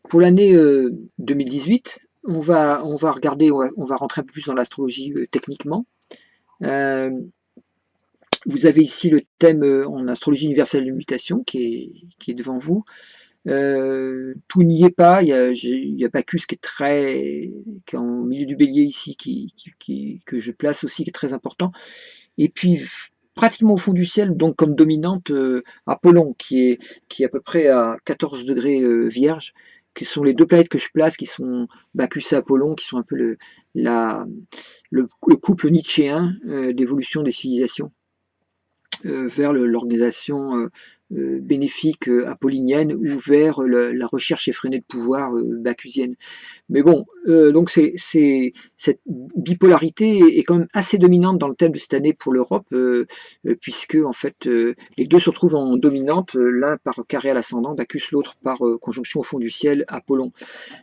Pour l'année 2018, on va regarder, on va rentrer un peu plus dans l'astrologie techniquement. Euh, Vous avez ici le thème en astrologie universelle de mutation qui est devant vous. Tout n'y est pas. Il y a Bacchus qui est en milieu du bélier ici, que je place aussi, qui est très important. Et puis, pratiquement au fond du ciel, donc comme dominante, Apollon, qui est à peu près à 14 degrés vierge, qui sont les deux planètes que je place, qui sont Bacchus et Apollon, qui sont un peu la, le couple nietzschéen d'évolution des civilisations vers l'organisation bénéfique apollinienne ou vers la recherche effrénée de pouvoir bacchusienne. Mais bon, donc cette bipolarité est quand même assez dominante dans le thème de cette année pour l'Europe, puisque en fait les deux se retrouvent en dominante, l'un par carré à l'ascendant, Bacchus, l'autre par conjonction au fond du ciel, Apollon.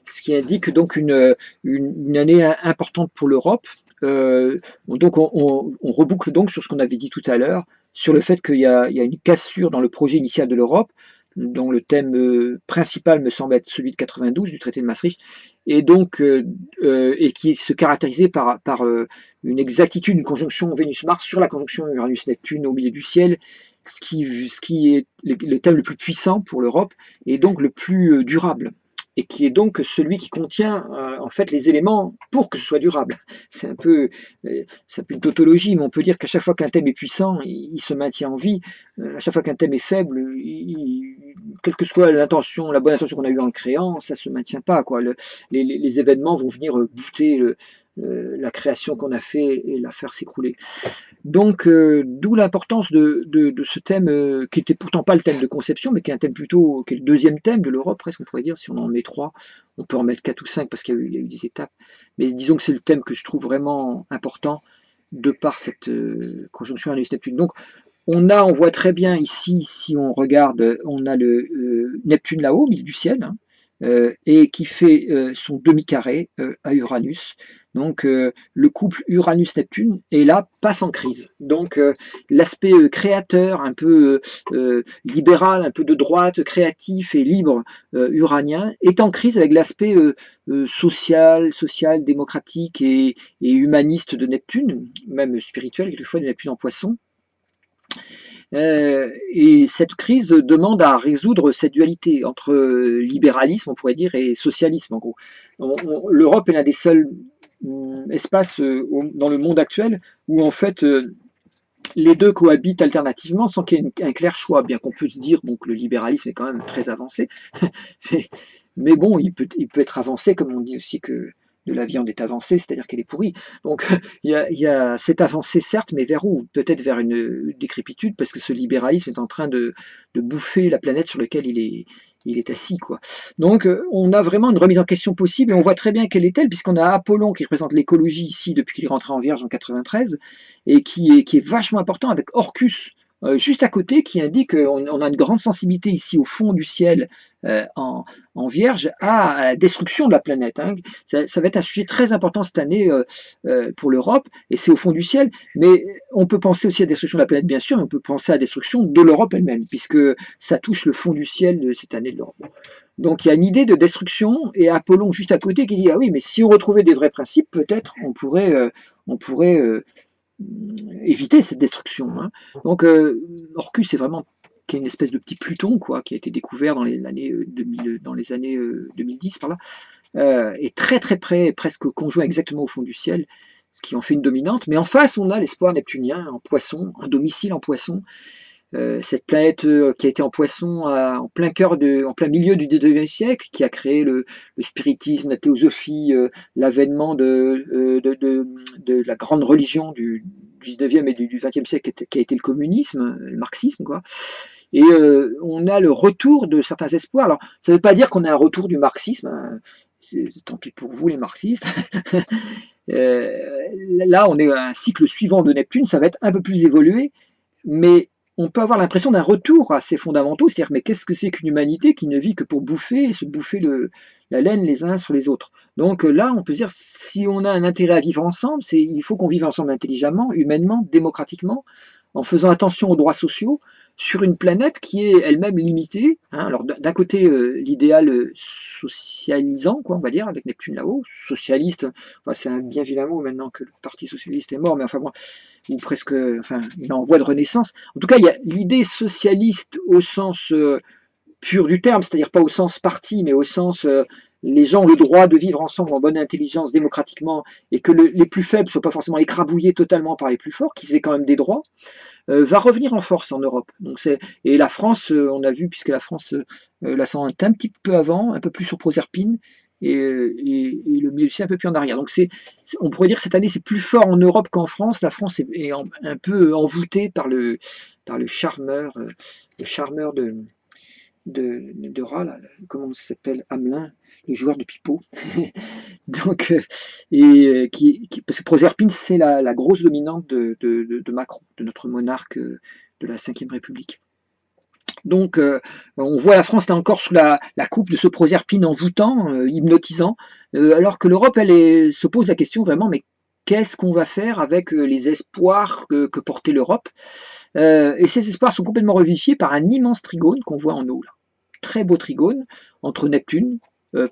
Ce qui indique donc une année importante pour l'Europe. Donc on reboucle donc sur ce qu'on avait dit tout à l'heure, sur le fait qu'il y a une cassure dans le projet initial de l'Europe, dont le thème principal me semble être celui de 92 du traité de Maastricht, et donc et qui se caractérisait par une exactitude, une conjonction Vénus-Mars sur la conjonction Uranus-Neptune au milieu du ciel, ce qui est le thème le plus puissant pour l'Europe et donc le plus durable et qui est donc celui qui contient en fait les éléments pour que ce soit durable. C'est un peu une tautologie, mais on peut dire qu'à chaque fois qu'un thème est puissant, il se maintient en vie. À chaque fois qu'un thème est faible, quelle que soit l'intention, la bonne intention qu'on a eue en le créant, ça se maintient pas, quoi. Les événements vont venir bouter la création qu'on a fait et la faire s'écrouler. Donc, d'où l'importance de ce thème, qui était pourtant pas le thème de conception, mais qui est un thème plutôt, qui est le deuxième thème de l'Europe, presque on pourrait dire, si on en met trois, on peut en mettre quatre ou cinq parce qu'il y a eu des étapes. Mais disons que c'est le thème que je trouve vraiment important de par cette conjonction Uranus-Neptune. Donc, on voit très bien ici, si on regarde, on a le Neptune là-haut, au milieu du ciel, hein, et qui fait son demi-carré à Uranus. Donc le couple Uranus-Neptune, et là, passe en crise. Donc l'aspect créateur, un peu libéral, un peu de droite, créatif et libre uranien, est en crise avec l'aspect social, démocratique et humaniste de Neptune, même spirituel, quelquefois de Neptune en poisson. Et cette crise demande à résoudre cette dualité entre libéralisme, on pourrait dire, et socialisme, en gros. L'Europe est l'un des seuls espaces dans le monde actuel où, en fait, les deux cohabitent alternativement sans qu'il y ait un clair choix, bien qu'on puisse dire bon, que le libéralisme est quand même très avancé. mais bon, il peut être avancé, comme on dit aussi que de la viande est avancée, c'est-à-dire qu'elle est pourrie. Donc il y a cette avancée, certes, mais vers où? Peut-être vers une décrépitude, parce que ce libéralisme est en train de bouffer la planète sur laquelle il est assis, quoi. Donc on a vraiment une remise en question possible, et on voit très bien quelle est-elle, puisqu'on a Apollon qui représente l'écologie ici depuis qu'il est rentré en Vierge en 93, et qui est vachement important, avec Orcus juste à côté, qui indique qu'on a une grande sensibilité ici au fond du ciel en Vierge à la destruction de la planète, hein. Ça va être un sujet très important cette année pour l'Europe, et c'est au fond du ciel, mais on peut penser aussi à la destruction de la planète, bien sûr, mais on peut penser à la destruction de l'Europe elle-même, puisque ça touche le fond du ciel de cette année de l'Europe. Donc il y a une idée de destruction, et Apollon juste à côté qui dit, ah oui, mais si on retrouvait des vrais principes, peut-être on pourrait éviter cette destruction, hein. Donc Orcus, c'est vraiment qui est une espèce de petit Pluton, quoi, qui a été découvert dans les années 2000, dans les années 2010 par là, est très très près, presque conjoint exactement au fond du ciel, ce qui en fait une dominante. Mais en face, on a l'espoir neptunien en Poisson, un domicile en Poisson. Cette planète qui a été en Poisson en plein cœur en plein milieu du XIXe siècle, qui a créé le spiritisme, la théosophie, l'avènement de la grande religion du XIXe et du XXe siècle, qui a été le communisme, le marxisme, quoi. Et on a le retour de certains espoirs. Alors, ça ne veut pas dire qu'on a un retour du marxisme, hein. Tant pis pour vous, les marxistes. Là, on est à un cycle suivant de Neptune, ça va être un peu plus évolué, mais on peut avoir l'impression d'un retour à ses fondamentaux, c'est-à-dire mais qu'est-ce que c'est qu'une humanité qui ne vit que pour bouffer et se bouffer la laine les uns sur les autres. Donc là, on peut se dire, si on a un intérêt à vivre ensemble, il faut qu'on vive ensemble intelligemment, humainement, démocratiquement, en faisant attention aux droits sociaux, sur une planète qui est elle-même limitée. Hein. Alors d'un côté, l'idéal socialisant, quoi, on va dire, avec Neptune là-haut, socialiste, enfin, c'est un bien vilain mot maintenant que le Parti socialiste est mort, mais enfin bon, ou presque, enfin, il est en voie de renaissance. En tout cas, il y a l'idée socialiste au sens pur du terme, c'est-à-dire pas au sens parti, mais au sens les gens ont le droit de vivre ensemble en bonne intelligence démocratiquement et que les plus faibles ne soient pas forcément écrabouillés totalement par les plus forts, qu'ils aient quand même des droits, va revenir en force en Europe. Donc et la France, on a vu, puisque la France la sent un petit peu avant, un peu plus sur Proserpine, et le milieu un peu plus en arrière. Donc on pourrait dire que cette année c'est plus fort en Europe qu'en France. La France est un peu envoûtée par le charmeur, de rat, là, comment ça s'appelle, Hamelin, le joueur de pipeau. Donc, parce que Proserpine, c'est la grosse dominante de Macron, de notre monarque de la Ve République. Donc, on voit la France là encore sous la coupe de ce Proserpine envoûtant, hypnotisant, alors que l'Europe, se pose la question vraiment, mais qu'est-ce qu'on va faire avec les espoirs que portait l'Europe? Et ces espoirs sont complètement revivifiés par un immense trigone qu'on voit en haut, là. Très beau trigone entre Neptune,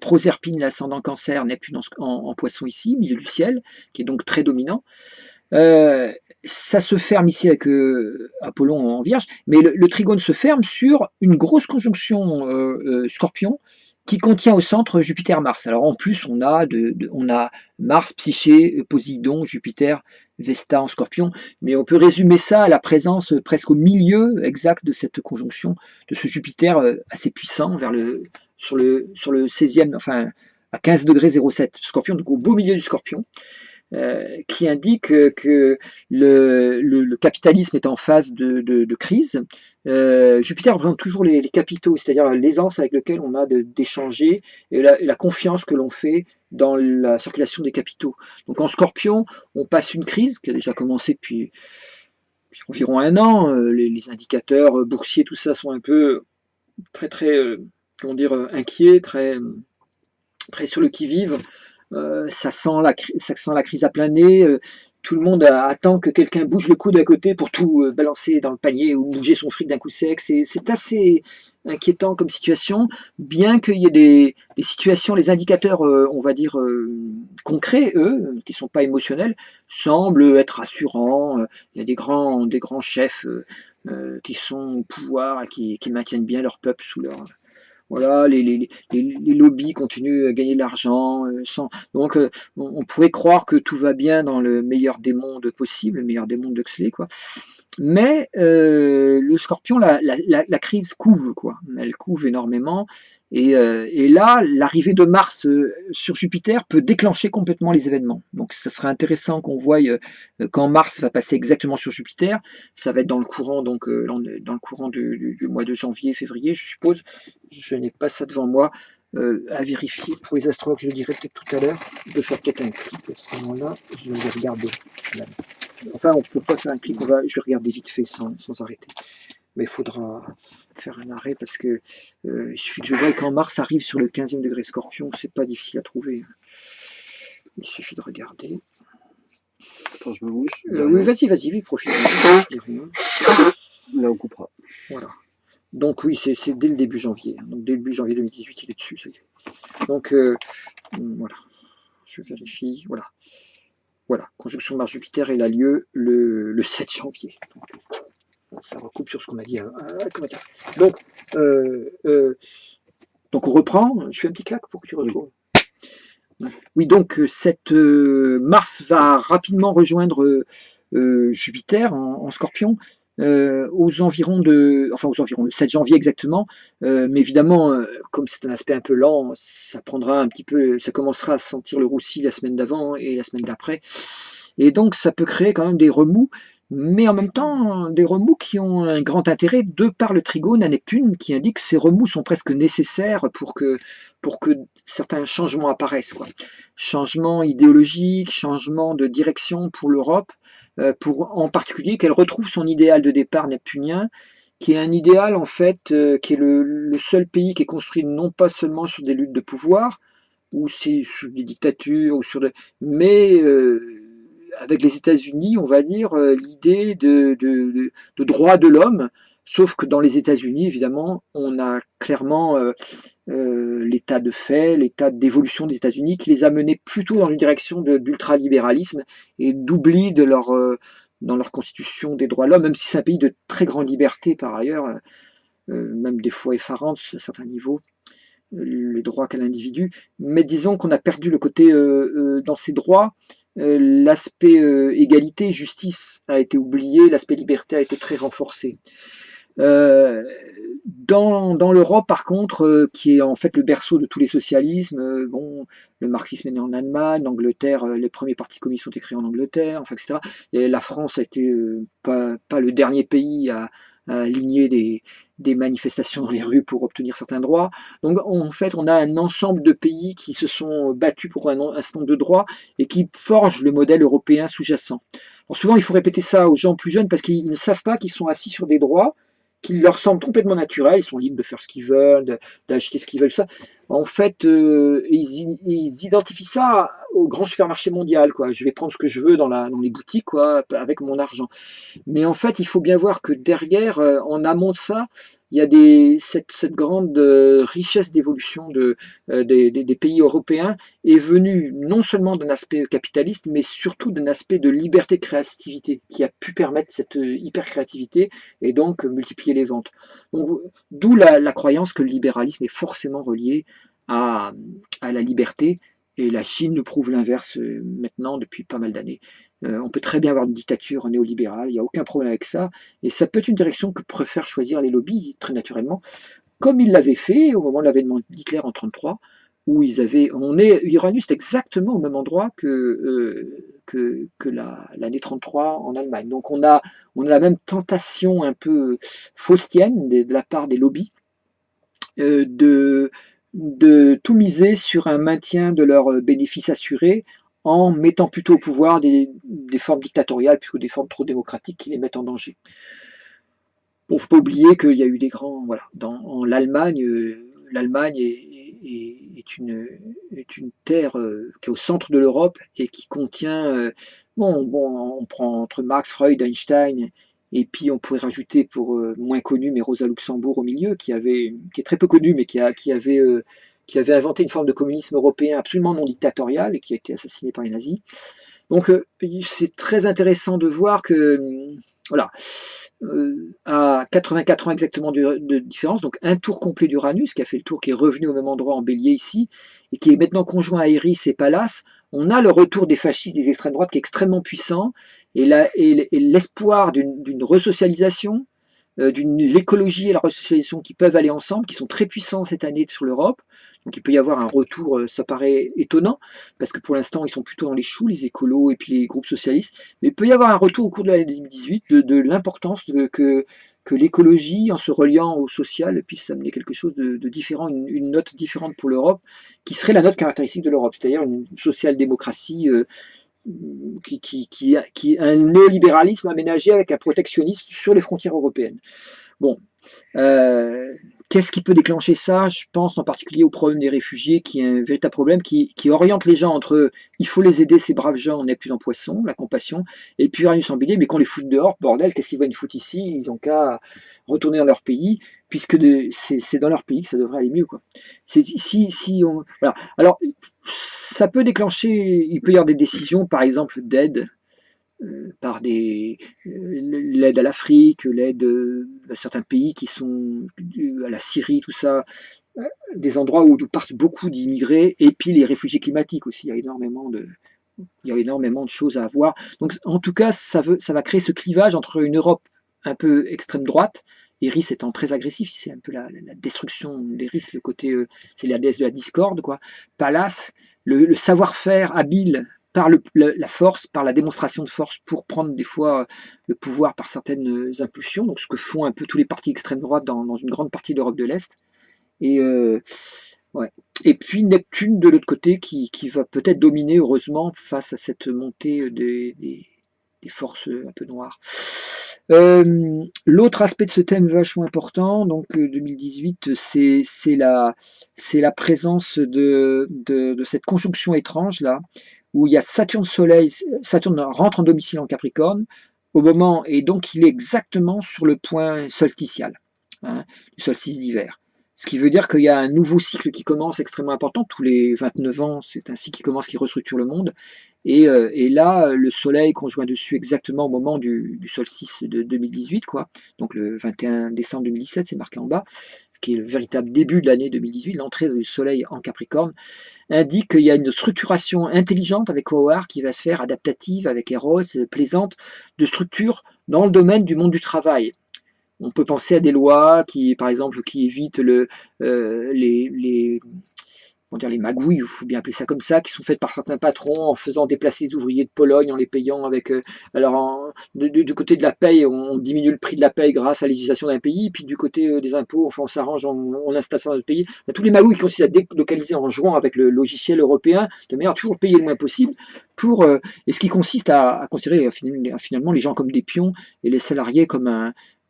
Proserpine, l'ascendant Cancer, Neptune en Poisson ici, milieu du ciel, qui est donc très dominant. Ça se ferme ici avec Apollon en Vierge, mais le trigone se ferme sur une grosse conjonction Scorpion qui contient au centre Jupiter-Mars. Alors en plus, on a Mars, Psyché, Poséidon, Jupiter, Vesta en Scorpion, mais on peut résumer ça à la présence presque au milieu exact de cette conjonction, de ce Jupiter assez puissant sur le 16e, enfin à 15 degrés 07 Scorpion, donc au beau milieu du Scorpion. Qui indique que le capitalisme est en phase de crise. Jupiter représente toujours les capitaux, c'est-à-dire l'aisance avec laquelle on a d'échanger et la confiance que l'on fait dans la circulation des capitaux. Donc en Scorpion, on passe une crise qui a déjà commencé depuis environ un an. Les indicateurs boursiers, tout ça, sont un peu très comment dire, inquiets, très sur le qui-vive. Ça sent la crise à plein nez. Tout le monde attend que quelqu'un bouge le coude à côté pour tout balancer dans le panier ou bouger son fric d'un coup sec. C'est assez inquiétant comme situation, bien qu'il y ait des situations, les indicateurs, on va dire, concrets, eux, qui ne sont pas émotionnels, semblent être rassurants. Il y a des grands chefs qui sont au pouvoir et qui maintiennent bien leur peuple sous leur... Voilà, les lobbies continuent à gagner de l'argent. Donc, on pourrait croire que tout va bien dans le meilleur des mondes possible, le meilleur des mondes d'Huxley, quoi. Mais le Scorpion, la crise couve, quoi. Elle couve énormément. Et là, l'arrivée de Mars sur Jupiter peut déclencher complètement les événements. Donc, ça serait intéressant qu'on voie quand Mars va passer exactement sur Jupiter. Ça va être dans le courant, donc dans le courant du mois de janvier, février, je suppose. Je n'ai pas ça devant moi. À vérifier pour les astrologues, je le dirai peut-être tout à l'heure. Je vais faire peut-être un clic à ce moment-là. Je vais regarder. Enfin, on ne peut pas faire un clic, je vais regarder vite fait sans arrêter. Mais il faudra faire un arrêt parce que il suffit que je voie quand Mars arrive sur le 15e degré Scorpion, c'est pas difficile à trouver. Il suffit de regarder. Attends, je me bouge. Oui, vas-y, profite. Là, on coupera. Voilà. Donc oui, c'est dès le début janvier. Donc début janvier 2018, il est dessus. Donc voilà. Je vérifie. Voilà. Conjonction Mars-Jupiter, elle a lieu le 7 janvier. Donc, ça recoupe sur ce qu'on a dit. Comment dire. Donc on reprend. Je fais un petit claque pour que tu retrouves. Oui, donc Mars va rapidement rejoindre Jupiter en Scorpion aux environs le 7 janvier exactement. Mais évidemment, comme c'est un aspect un peu lent, ça prendra un petit peu, ça commencera à sentir le roussi la semaine d'avant et la semaine d'après. Et donc ça peut créer quand même des remous, mais en même temps des remous qui ont un grand intérêt de par le trigone à Neptune qui indique que ces remous sont presque nécessaires pour que certains changements apparaissent, quoi. Changements idéologiques, changements de direction pour l'Europe, pour en particulier qu'elle retrouve son idéal de départ neptunien, qui est un idéal en fait qui est le seul pays qui est construit non pas seulement sur des luttes de pouvoir, ou c'est sur des dictatures, mais avec les États-Unis, on va dire, l'idée de droit de l'homme Sauf que dans les États-Unis, évidemment, on a clairement l'état de fait, l'état d'évolution des États-Unis qui les a menés plutôt dans une direction d'ultralibéralisme et d'oubli dans leur constitution des droits de l'homme, même si c'est un pays de très grande liberté par ailleurs, même des fois effarante à certains niveaux, les droits qu'a l'individu. Mais disons qu'on a perdu le côté, dans ces droits, l'aspect égalité, justice a été oublié, l'aspect liberté a été très renforcé. Euh, dans l'Europe, par contre, qui est en fait le berceau de tous les socialismes, bon, le marxisme est né en Allemagne, l'Angleterre, les premiers partis communistes ont été créés en Angleterre, enfin, etc. Et la France a été pas le dernier pays à aligner des manifestations dans les rues pour obtenir certains droits. Donc, en fait, on a un ensemble de pays qui se sont battus pour un certain nombre de droits et qui forgent le modèle européen sous-jacent. Alors souvent, il faut répéter ça aux gens plus jeunes parce qu'ils ne savent pas qu'ils sont assis sur des droits qui leur semblent complètement naturels, ils sont libres de faire ce qu'ils veulent, d'acheter ce qu'ils veulent, ça. En fait, ils identifient ça au grand supermarché mondial, quoi. Je vais prendre ce que je veux dans les boutiques, quoi, avec mon argent. Mais en fait, il faut bien voir que derrière, en amont de ça, il y a cette grande richesse d'évolution des pays européens est venue non seulement d'un aspect capitaliste, mais surtout d'un aspect de liberté de créativité qui a pu permettre cette hyper créativité et donc multiplier les ventes. Donc, d'où la croyance que le libéralisme est forcément relié à, à la liberté. Et la Chine nous prouve l'inverse maintenant depuis pas mal d'années. On peut très bien avoir une dictature néolibérale, il n'y a aucun problème avec ça. Et ça peut être une direction que préfèrent choisir les lobbies, très naturellement, comme ils l'avaient fait au moment de l'avènement d'Hitler en 1933, où Uranus est exactement au même endroit que l'année 33 en Allemagne. Donc on a la même tentation un peu faustienne de la part des lobbies euh, de, de tout miser sur un maintien de leurs bénéfices assurés en mettant plutôt au pouvoir des formes dictatoriales plutôt que des formes trop démocratiques qui les mettent en danger. Bon, faut pas oublier qu'il y a eu des grands, voilà, en l'Allemagne, l'Allemagne est une terre qui est au centre de l'Europe et qui contient, bon, on prend entre Marx, Freud, Einstein, et puis on pourrait rajouter pour moins connu, mais Rosa Luxembourg au milieu, qui est très peu connue, mais qui avait inventé une forme de communisme européen absolument non dictatorial et qui a été assassiné par les nazis. Donc c'est très intéressant de voir que voilà, à 84 ans exactement de différence, donc un tour complet d'Uranus, qui a fait le tour, qui est revenu au même endroit en bélier ici, et qui est maintenant conjoint à Eris et Pallas, on a le retour des fascistes, des extrêmes droites, qui est extrêmement puissant, et l'espoir d'une resocialisation, d'une l'écologie et la resocialisation qui peuvent aller ensemble, qui sont très puissants cette année sur l'Europe. Donc il peut y avoir un retour, ça paraît étonnant, parce que pour l'instant ils sont plutôt dans les choux, les écolos et puis les groupes socialistes, mais il peut y avoir un retour au cours de l'année 2018 de l'importance que l'écologie, en se reliant au social, puisse amener quelque chose de différent, une note différente pour l'Europe, qui serait la note caractéristique de l'Europe, c'est-à-dire une social-démocratie un néolibéralisme aménagé avec un protectionnisme sur les frontières européennes. Bon, qu'est-ce qui peut déclencher ça? Je pense en particulier au problème des réfugiés, qui est un véritable problème qui oriente les gens entre il faut les aider, ces braves gens, on n'est plus en poisson, la compassion, et puis Uranus en bélier, mais qu'on les fout dehors, bordel, qu'est-ce qu'ils vont nous foutre ici? Ils ont qu'à retourner dans leur pays, puisque c'est dans leur pays que ça devrait aller mieux, quoi. Si on, voilà. Alors, ça peut déclencher, il peut y avoir des décisions, par exemple, d'aide par l'aide à l'Afrique, l'aide à certains pays qui sont à la Syrie, tout ça, des endroits où partent beaucoup d'immigrés, et puis les réfugiés climatiques aussi. Il y a énormément de choses à voir. Donc, en tout cas, ça va créer ce clivage entre une Europe un peu extrême droite, Iris étant très agressif, c'est un peu la destruction d'Iris, le côté, c'est la déesse de la discorde, quoi. Pallas, le savoir-faire habile par la force, par la démonstration de force pour prendre des fois le pouvoir par certaines impulsions, donc ce que font un peu tous les partis extrême droite dans une grande partie de l'Europe de l'Est. Et, ouais. Et puis Neptune de l'autre côté qui va peut-être dominer heureusement face à cette montée des forces un peu noires. L'autre aspect de ce thème vachement important, donc 2018, c'est la présence de cette conjonction étrange là, où il y a Saturne Soleil, Saturne rentre en domicile en Capricorne, au moment, et donc il est exactement sur le point solsticial, hein, du solstice d'hiver. Ce qui veut dire qu'il y a un nouveau cycle qui commence extrêmement important, tous les 29 ans, c'est un cycle qui commence, qui restructure le monde, et là, le soleil conjoint dessus exactement au moment du solstice de 2018, quoi, donc le 21 décembre 2017, c'est marqué en bas, ce qui est le véritable début de l'année 2018, l'entrée du soleil en Capricorne, indique qu'il y a une structuration intelligente avec Howard qui va se faire, adaptative avec Eros, plaisante, de structure dans le domaine du monde du travail. On peut penser à des lois qui, par exemple, qui évitent les on dire les magouilles, il faut bien appeler ça comme ça, qui sont faites par certains patrons en faisant déplacer les ouvriers de Pologne, en les payant avec... du côté de la paye, on diminue le prix de la paye grâce à la législation d'un pays, puis du côté des impôts, enfin, on s'arrange, on installe ça dans notre pays. Tous les magouilles qui consistent à délocaliser en jouant avec le logiciel européen, de manière à toujours payer le moins possible, et ce qui consiste à considérer finalement les gens comme des pions et les salariés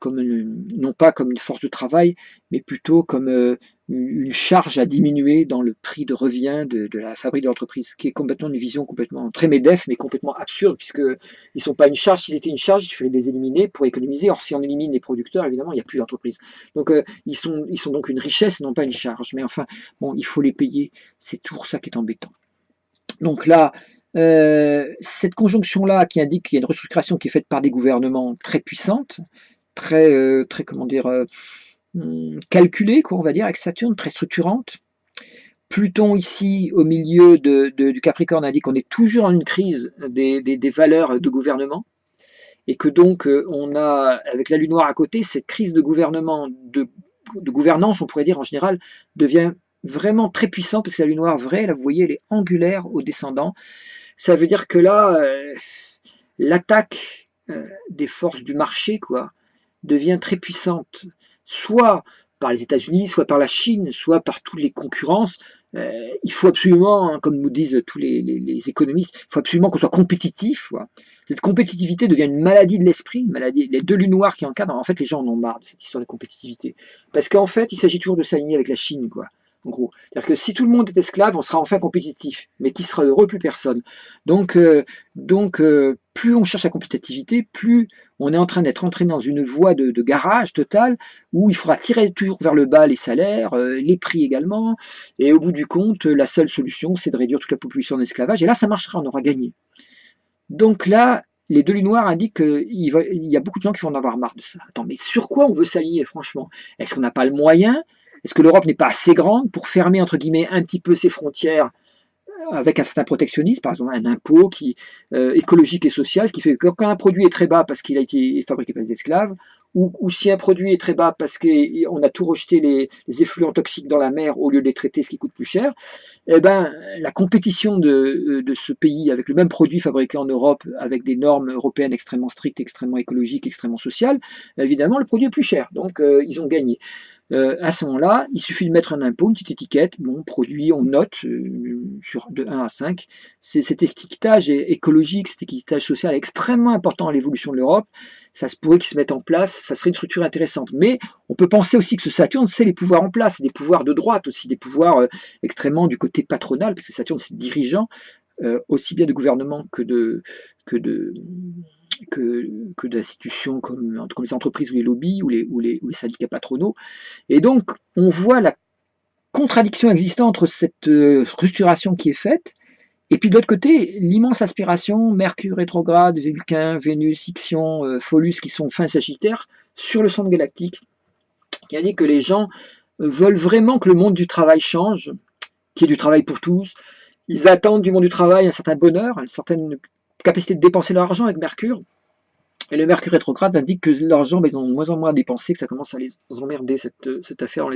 non pas comme une force de travail, mais plutôt comme une charge à diminuer dans le prix de revient de la fabrique de l'entreprise, qui est complètement une vision complètement très MEDEF, mais complètement absurde, puisqu'ils ne sont pas une charge. S'ils étaient une charge, il fallait les éliminer pour économiser. Or, si on élimine les producteurs, évidemment, il n'y a plus d'entreprise. Donc, ils sont donc une richesse, non pas une charge. Mais enfin, bon, il faut les payer. C'est toujours ça qui est embêtant. Donc là, cette conjonction-là qui indique qu'il y a une restructuration qui est faite par des gouvernements très puissantes, très comment dire, calculée, quoi, on va dire, avec Saturne, très structurante. Pluton ici, au milieu du Capricorne, indique qu'on est toujours en une crise des valeurs de gouvernement, et que donc on a, avec la Lune noire à côté, cette crise de gouvernement, de gouvernance, on pourrait dire en général, devient vraiment très puissante, parce que la Lune noire vraie, là vous voyez, elle est angulaire au descendant. Ça veut dire que là, l'attaque des forces du marché, quoi, devient très puissante, soit par les États-Unis, soit par la Chine, soit par toutes les concurrences. Il faut absolument, hein, comme nous disent tous les économistes, il faut absolument qu'on soit compétitif. Quoi. Cette compétitivité devient une maladie de l'esprit, une maladie. Les deux lunes noires qui encadrent, en fait, les gens en ont marre de cette histoire de compétitivité. Parce qu'en fait, il s'agit toujours de s'aligner avec la Chine, quoi. En gros. C'est-à-dire que si tout le monde est esclave, on sera enfin compétitif. Mais qui sera heureux? Plus personne. Donc, plus on cherche la compétitivité, plus on est en train d'être entraîné dans une voie de garage total où il faudra tirer toujours vers le bas les salaires, les prix également, et au bout du compte, la seule solution, c'est de réduire toute la population en esclavage, et là, ça marchera, on aura gagné. Donc là, les deux lunes noires indiquent qu'il y a beaucoup de gens qui vont en avoir marre de ça. Attends, mais sur quoi on veut s'aligner, franchement? Est-ce qu'on n'a pas le moyen? Est-ce que l'Europe n'est pas assez grande pour fermer, entre guillemets, un petit peu ses frontières avec un certain protectionnisme, par exemple un impôt écologique et social, ce qui fait que quand un produit est très bas parce qu'il a été fabriqué par des esclaves, ou si un produit est très bas parce qu'on a tout rejeté les effluents toxiques dans la mer au lieu de les traiter, ce qui coûte plus cher, eh ben, la compétition de ce pays avec le même produit fabriqué en Europe, avec des normes européennes extrêmement strictes, extrêmement écologiques, extrêmement sociales, évidemment, le produit est plus cher. Donc, ils ont gagné. À ce moment-là, il suffit de mettre un impôt, une petite étiquette, bon, produit, on note de 1 à 5. Cet étiquetage écologique, cet étiquetage social est extrêmement important à l'évolution de l'Europe. Ça se pourrait qu'il se mette en place, ça serait une structure intéressante. Mais on peut penser aussi que ce Saturne, c'est les pouvoirs en place, des pouvoirs de droite aussi, des pouvoirs extrêmement du côté patronal, parce que Saturne, c'est dirigeant, aussi bien de gouvernement que d'institutions comme les entreprises ou les lobbies ou les syndicats patronaux. Et donc, on voit la contradiction existante entre cette structuration qui est faite, et puis de l'autre côté, l'immense aspiration, Mercure rétrograde, Vulcain, Vénus, Ixion, Phobos, qui sont fin Sagittaire, sur le centre galactique, qui indique que les gens veulent vraiment que le monde du travail change, qu'il y ait du travail pour tous. Ils attendent du monde du travail un certain bonheur, une certaine capacité de dépenser leur argent avec Mercure. Et le Mercure rétrograde indique que l'argent, ils ont de moins en moins à dépenser, que ça commence à les emmerder, cette affaire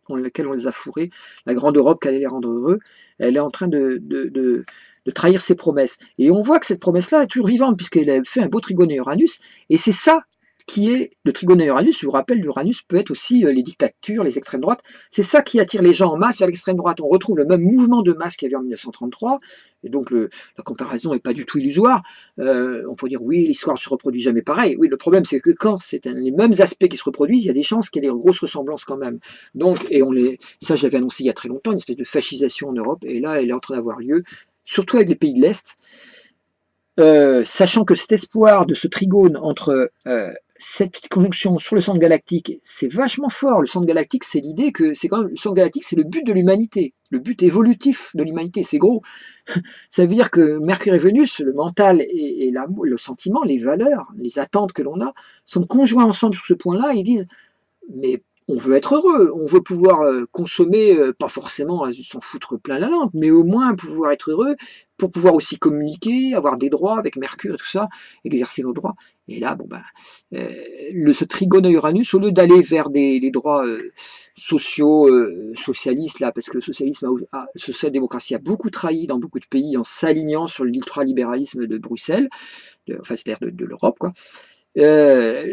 dans laquelle on les a fourrés. La grande Europe, qui allait les rendre heureux, elle est en train de trahir ses promesses. Et on voit que cette promesse-là est toujours vivante, puisqu'elle a fait un beau trigone à Uranus, et c'est ça qui est le trigone à Uranus. Je vous rappelle, l'Uranus peut être aussi les dictatures, les extrêmes droites. C'est ça qui attire les gens en masse vers l'extrême droite. On retrouve le même mouvement de masse qu'il y avait en 1933, et donc la comparaison n'est pas du tout illusoire. On peut dire oui, l'histoire ne se reproduit jamais pareil. Oui, le problème c'est que quand c'est les mêmes aspects qui se reproduisent, il y a des chances qu'il y ait des grosses ressemblances quand même. Donc, ça j'avais annoncé il y a très longtemps, une espèce de fascisation en Europe, et là elle est en train d'avoir lieu, surtout avec les pays de l'Est. sachant que cet espoir de ce trigone entre cette petite conjonction sur le centre galactique, c'est vachement fort. Le centre galactique, c'est l'idée que c'est quand même le centre galactique, c'est le but de l'humanité, le but évolutif de l'humanité. C'est gros. Ça veut dire que Mercure et Vénus, le mental et le sentiment, les valeurs, les attentes que l'on a, sont conjoints ensemble sur ce point-là. Ils disent, mais on veut être heureux, on veut pouvoir consommer, pas forcément s'en foutre plein la lampe, mais au moins pouvoir être heureux, pour pouvoir aussi communiquer, avoir des droits avec Mercure et tout ça, exercer nos droits. Et là, bon ben, ce trigone Uranus, au lieu d'aller vers les droits sociaux, socialistes, là, parce que le socialisme, social-démocratie a beaucoup trahi dans beaucoup de pays en s'alignant sur l'ultralibéralisme de Bruxelles, enfin c'est-à-dire de l'Europe, quoi.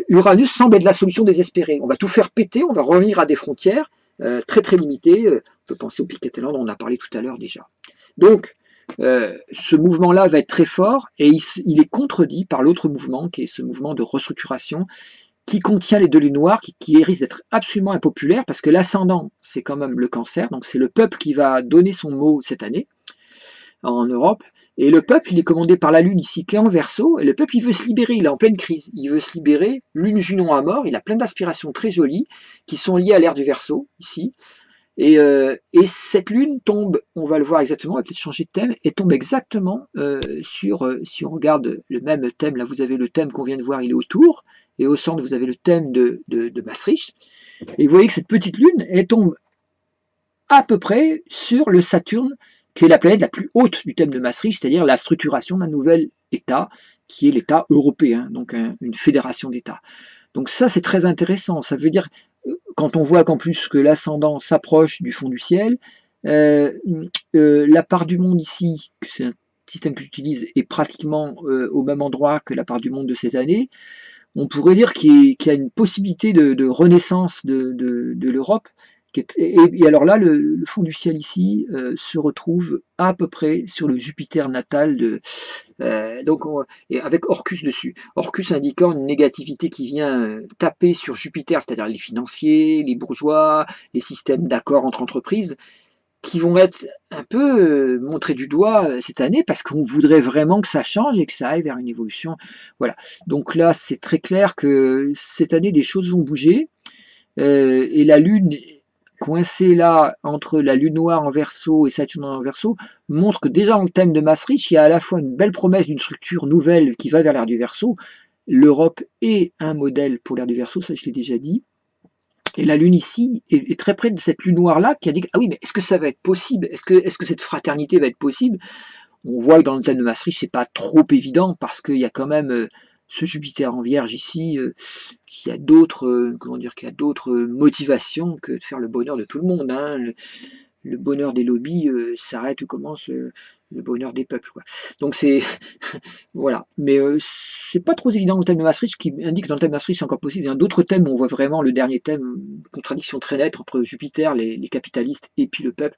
Uranus semble être la solution désespérée. On va tout faire péter, on va revenir à des frontières très très limitées. On peut penser au Picket Land, on en a parlé tout à l'heure déjà. Donc, ce mouvement-là va être très fort et il est contredit par l'autre mouvement, qui est ce mouvement de restructuration, qui contient les deux lunes noires, qui risque d'être absolument impopulaire, parce que l'ascendant, c'est quand même le Cancer, donc c'est le peuple qui va donner son mot cette année en Europe. Et le peuple, il est commandé par la Lune ici, qui est en Verseau, et le peuple, il veut se libérer, il est en pleine crise. Il veut se libérer, Lune Junon à mort, il a plein d'aspirations très jolies, qui sont liées à l'ère du Verseau, ici. Et cette Lune tombe, on va le voir exactement, on va peut-être changer de thème, et tombe exactement si on regarde le même thème, là vous avez le thème qu'on vient de voir, il est autour, et au centre vous avez le thème de Maastricht. Et vous voyez que cette petite Lune, elle tombe à peu près sur le Saturne, qui est la planète la plus haute du thème de Maastricht, c'est-à-dire la structuration d'un nouvel État, qui est l'État européen, donc une fédération d'États. Donc ça, c'est très intéressant. Ça veut dire, quand on voit qu'en plus que l'ascendant s'approche du fond du ciel, la part du monde ici, c'est un système que j'utilise, est pratiquement au même endroit que la part du monde de cette année. On pourrait dire qu'il y a une possibilité de renaissance de l'Europe. Et alors là, le fond du ciel ici se retrouve à peu près sur le Jupiter natal et avec Orcus dessus. Orcus indiquant une négativité qui vient taper sur Jupiter, c'est-à-dire les financiers, les bourgeois, les systèmes d'accords entre entreprises, qui vont être un peu montrés du doigt cette année parce qu'on voudrait vraiment que ça change et que ça aille vers une évolution. Voilà. Donc là, c'est très clair que cette année, des choses vont bouger. Et la Lune, coincée là entre la Lune noire en Verseau et Saturne en Verseau, montre que déjà dans le thème de Maastricht, il y a à la fois une belle promesse d'une structure nouvelle qui va vers l'ère du Verseau. L'Europe est un modèle pour l'ère du Verseau, ça je l'ai déjà dit. Et la Lune ici est très près de cette Lune noire-là qui a dit ah oui, mais est-ce que ça va être possible? Est-ce que cette fraternité va être possible? On voit que dans le thème de Maastricht, c'est pas trop évident parce qu'il y a quand même ce Jupiter en Vierge ici qui a d'autres motivations que de faire le bonheur de tout le monde. Hein. Le bonheur des lobbies s'arrête où commence le bonheur des peuples. Quoi. Donc c'est voilà. Mais c'est pas trop évident dans le thème de Maastricht, qui indique que dans le thème de Maastricht c'est encore possible. Il y a d'autres thèmes où on voit vraiment le dernier thème, contradiction très nette entre Jupiter, les capitalistes et puis le peuple.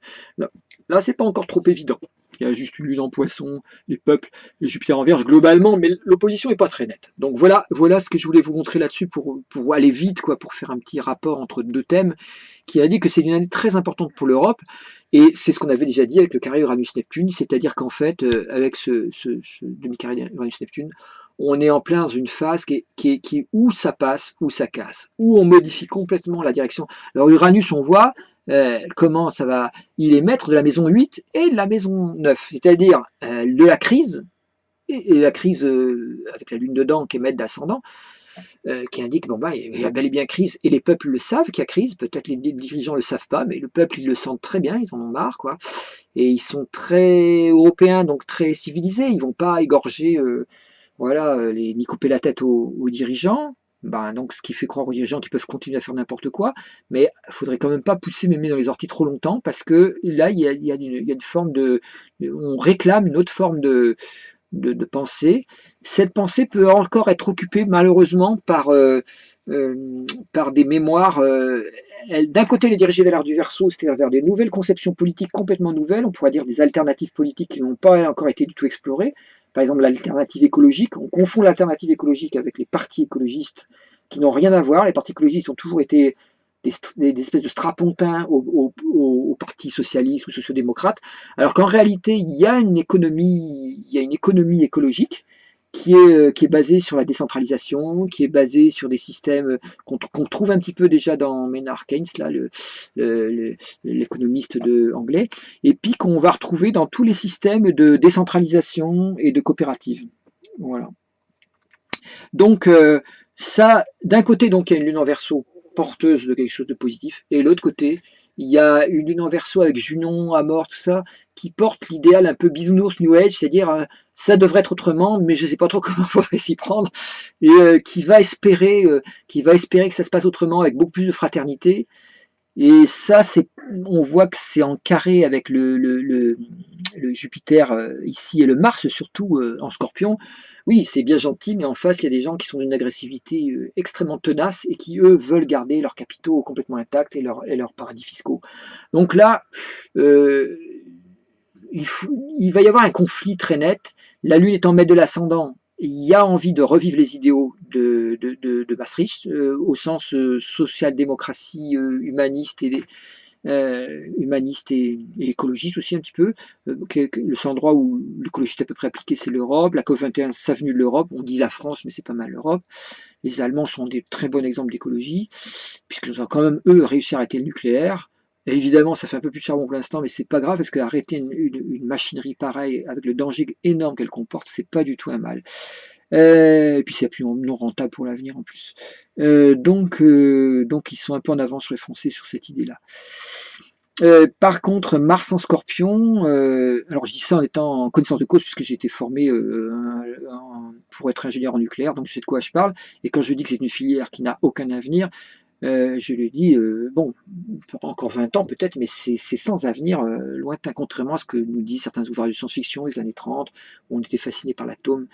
Là c'est pas encore trop évident. Il y a juste une lune en poisson, les peuples, et Jupiter en Vierge globalement, mais l'opposition n'est pas très nette. Donc voilà ce que je voulais vous montrer là-dessus pour aller vite, quoi, pour faire un petit rapport entre deux thèmes, qui a dit que c'est une année très importante pour l'Europe, et c'est ce qu'on avait déjà dit avec le carré Uranus-Neptune, c'est-à-dire qu'en fait, avec ce demi-carré Uranus-Neptune, on est en plein dans une phase qui est où ça passe, où ça casse, où on modifie complètement la direction. Alors Uranus, on voit, comment ça va, il est maître de la maison 8 et de la maison 9, c'est-à-dire de la crise, et la crise avec la lune dedans qui est maître d'ascendant, qui indique bon bah il y a bel et bien crise, et les peuples le savent qu'il y a crise, peut-être les dirigeants le savent pas, mais le peuple ils le sentent très bien, ils en ont marre quoi, et ils sont très européens, donc très civilisés, ils vont pas égorger ni couper la tête aux dirigeants. Ben, donc, ce qui fait croire aux dirigeants qu'ils peuvent continuer à faire n'importe quoi, mais il faudrait quand même pas pousser mémé dans les orties trop longtemps, parce que là, il y a une forme on réclame une autre forme de pensée. Cette pensée peut encore être occupée, malheureusement, par des mémoires. D'un côté, les diriger vers l'art du Verseau, c'est-à-dire vers des nouvelles conceptions politiques complètement nouvelles, on pourrait dire des alternatives politiques qui n'ont pas encore été du tout explorées. Par exemple, l'alternative écologique, on confond l'alternative écologique avec les partis écologistes qui n'ont rien à voir. Les partis écologistes ont toujours été des espèces de strapontins au parti socialiste ou sociodémocrate, alors qu'en réalité, il y a une économie écologique qui est basé sur la décentralisation, qui est basé sur des systèmes qu'on trouve un petit peu déjà dans Maynard Keynes, là, l'économiste anglais, et puis qu'on va retrouver dans tous les systèmes de décentralisation et de coopérative. Voilà. Donc ça, d'un côté, donc il y a une lune en verso porteuse de quelque chose de positif, et de l'autre côté, il y a une lune en verso avec Junon, Amor, tout ça, qui porte l'idéal un peu bisounours New Age, c'est-à-dire ça devrait être autrement, mais je ne sais pas trop comment il faudrait s'y prendre, et qui va espérer que ça se passe autrement avec beaucoup plus de fraternité. Et ça, on voit que c'est en carré avec le Jupiter ici et le Mars surtout en Scorpion. Oui, c'est bien gentil, mais en face, il y a des gens qui sont d'une agressivité extrêmement tenace et qui, eux, veulent garder leurs capitaux complètement intacts et leurs paradis fiscaux. Donc là, euh, il va y avoir un conflit très net. La Lune est en maître de l'ascendant. Il y a envie de revivre les idéaux de Maastricht, au sens social-démocratie humaniste et écologiste aussi un petit peu. Le seul endroit où l'écologie est à peu près appliquée, c'est l'Europe. La COP21 s'avenue de l'Europe. On dit la France, mais c'est pas mal l'Europe. Les Allemands sont des très bons exemples d'écologie, puisqu'ils ont quand même, eux, réussi à arrêter le nucléaire. Et évidemment, ça fait un peu plus de charbon pour l'instant, mais c'est pas grave, parce qu'arrêter une machinerie pareille, avec le danger énorme qu'elle comporte, c'est pas du tout un mal. Et puis c'est plus non rentable pour l'avenir en plus. Donc ils sont un peu en avance sur les Français sur cette idée-là. Par contre, Mars en Scorpion, alors je dis ça en étant en connaissance de cause, puisque j'ai été formé pour être ingénieur en nucléaire, donc je sais de quoi je parle. Et quand je dis que c'est une filière qui n'a aucun avenir, je lui dis, bon, encore 20 ans peut-être, mais c'est sans avenir lointain, contrairement à ce que nous disent certains ouvrages de science-fiction des années 30, où on était fasciné par l'atome,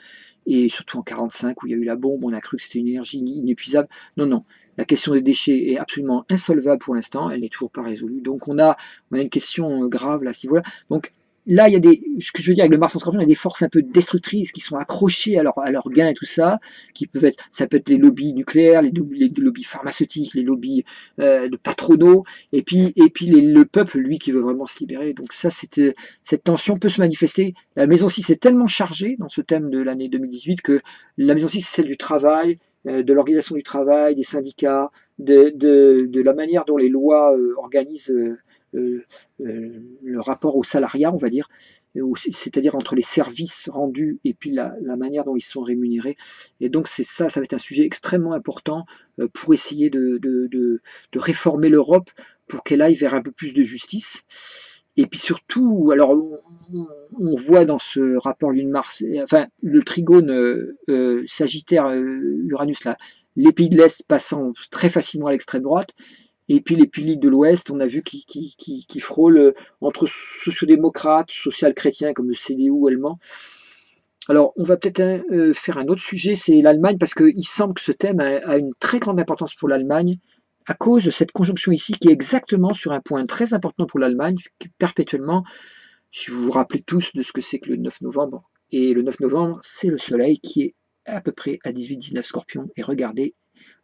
et surtout en 45, où il y a eu la bombe, on a cru que c'était une énergie inépuisable. Non, non, la question des déchets est absolument insolvable pour l'instant, elle n'est toujours pas résolue. Donc on a une question grave là, à ce niveau-là. Donc là, il y a ce que je veux dire avec le Mars en Scorpion, il y a des forces un peu destructrices qui sont accrochées à leur gain et tout ça, ça peut être les lobbies nucléaires, les lobbies pharmaceutiques, les lobbies de patronaux, et puis le peuple, lui, qui veut vraiment se libérer. Donc ça, cette tension peut se manifester. La maison 6 est tellement chargée dans ce thème de l'année 2018 que la maison 6, c'est celle du travail, de l'organisation du travail, des syndicats, de la manière dont les lois organisent le rapport au salariat, on va dire, c'est-à-dire entre les services rendus et puis la manière dont ils sont rémunérés. Et donc ça va être un sujet extrêmement important pour essayer de réformer l'Europe pour qu'elle aille vers un peu plus de justice. Et puis surtout, alors on voit dans ce rapport Lune-Mars, enfin le trigone Sagittaire-Uranus là, les pays de l'Est passant très facilement à l'extrême droite, et puis les pays de l'Ouest, on a vu qui frôlent entre sociodémocrates, social-chrétiens comme le CDU allemand. Alors, on va peut-être faire un autre sujet, c'est l'Allemagne, parce qu'il semble que ce thème a une très grande importance pour l'Allemagne, à cause de cette conjonction ici, qui est exactement sur un point très important pour l'Allemagne, perpétuellement, si vous vous rappelez tous de ce que c'est que le 9 novembre. Et le 9 novembre, c'est le Soleil qui est à peu près à 18-19 Scorpion. Et regardez,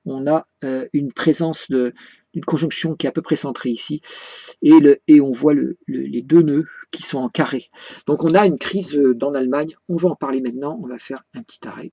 on a une présence d'une conjonction qui est à peu près centrée ici, et on voit les deux nœuds qui sont en carré. Donc on a une crise dans l'Allemagne, on va en parler maintenant, on va faire un petit arrêt.